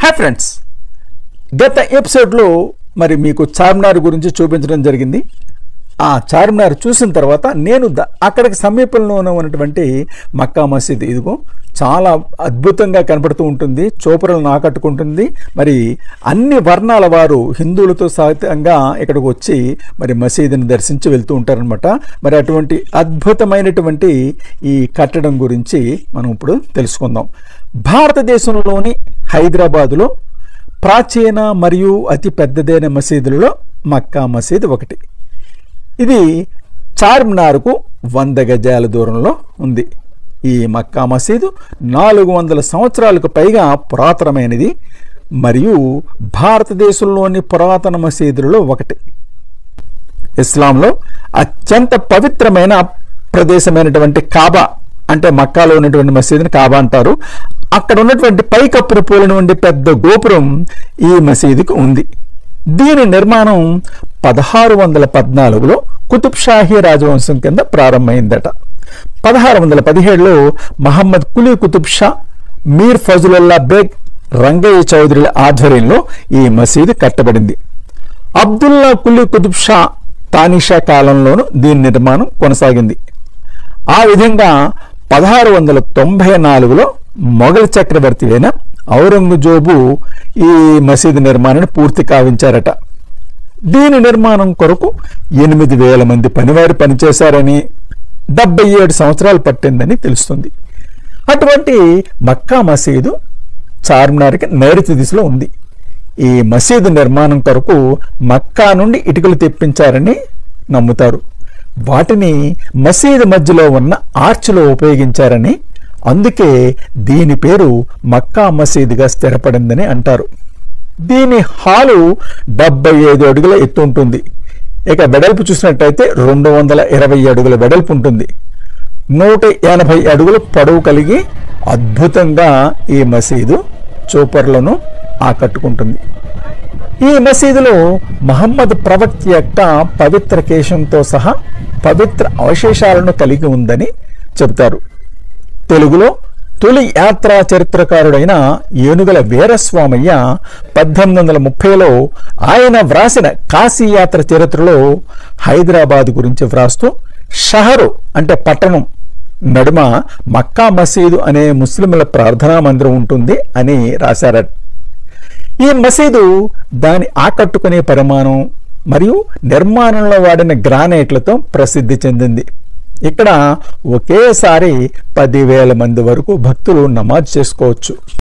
Hi friends, గత ఎపిసోడ్లో మరి మీకు చార్మినార్ గురించి చూపించడం జరిగింది. ఆ చార్మినార్ చూసిన తర్వాత నేను అక్కడికి సమీపంలో ఉన్నటువంటి మక్కా మసీద్, ఇదిగో చాలా అద్భుతంగా కనపడుతూ ఉంటుంది, చూపరులను ఆకట్టుకుంటుంది. మరి అన్ని వర్ణాల వారు హిందువులతో సహితంగా ఇక్కడికి వచ్చి మరి మసీదుని దర్శించి వెళ్తూ ఉంటారనమాట. మరి అటువంటి అద్భుతమైనటువంటి ఈ కట్టడం గురించి మనం ఇప్పుడు తెలుసుకుందాం. భారతదేశంలోని హైదరాబాదులో ప్రాచీన మరియు అతి పెద్దదైన మసీదులలో మక్కా మసీద్ ఒకటి. ఇది చార్మినార్కు 100 గజాల దూరంలో ఉంది. ఈ మక్కా మసీదు 400 సంవత్సరాలకు పైగా పురాతనమైనది మరియు భారతదేశంలోని పురాతన మసీదులలో ఒకటి. ఇస్లాంలో అత్యంత పవిత్రమైన ప్రదేశమైనటువంటి కాబా, అంటే మక్కాలో ఉన్నటువంటి మసీదుని కాబా అంటారు. అక్కడ ఉన్నటువంటి పైకప్పున పోలిన ఉండే పెద్ద గోపురం ఈ మసీదుకు ఉంది. దీని నిర్మాణం 1614లో కుతుబ్ షాహీ రాజవంశం కింద ప్రారంభమైందట. 1617లో మహమ్మద్ కులీ కుతుబ్ షా, మీర్ ఫజలుల్లా బేగ్, రంగయ్య చౌదరిల ఆధ్వర్యంలో ఈ మసీదు కట్టబడింది. అబ్దుల్లా కులీ కుతుబ్ షా తానిషా కాలంలోనూ దీని నిర్మాణం కొనసాగింది. ఆ విధంగా 1694లో మొఘల్ చక్రవర్తి అయిన ఔరంగజేబు ఈ మసీదు నిర్మాణాన్ని పూర్తి కావించారట. దీని నిర్మాణం కొరకు 8000 మంది పనివారు పనిచేశారని, 77 సంవత్సరాలు పట్టిందని తెలుస్తుంది. అటువంటి మక్కా మసీదు చార్మినార్కి నైరుతి దిశలో ఉంది. ఈ మసీదు నిర్మాణం కొరకు మక్కా నుండి ఇటుకలు తెప్పించారని నమ్ముతారు. వాటిని మసీదు మధ్యలో ఉన్న ఆర్చ్లో ఉపయోగించారని, అందుకే దీని పేరు మక్కా మసీదుగా స్థిరపడిందని అంటారు. దీని హాలు 75 అడుగుల ఎత్తు ఉంటుంది. ఇక వెడల్పు చూసినట్టయితే 220 అడుగుల వెడల్పు ఉంటుంది. 180 అడుగుల పొడవు కలిగి అద్భుతంగా ఈ మసీదు చూపర్లను ఆకట్టుకుంటుంది. ఈ మసీదులో మహమ్మద్ ప్రవక్త యొక్క పవిత్ర కేశంతో సహా పవిత్ర అవశేషాలను కలిగి ఉందని చెబుతారు. తెలుగులో తొలి యాత్రా చరిత్రకారుడైన ఏనుగల వీరస్వామయ్య 1830లో ఆయన వ్రాసిన కాశీయాత్ర చరిత్రలో హైదరాబాద్ గురించి వ్రాస్తూ షహరు అంటే పట్టణం నడుమ మక్కా మసీదు అనే ముస్లింల ప్రార్థనా మందిరం ఉంటుంది అని రాశారట. ఈ మసీదు దాని ఆకట్టుకునే పరిమాణం మరియు నిర్మాణంలో వాడిన గ్రానైట్లతో ప్రసిద్ధి చెందింది. ఇక్కడ ఒకేసారి 10,000 మంది వరకు భక్తులు నమాజ్ చేసుకోవచ్చు.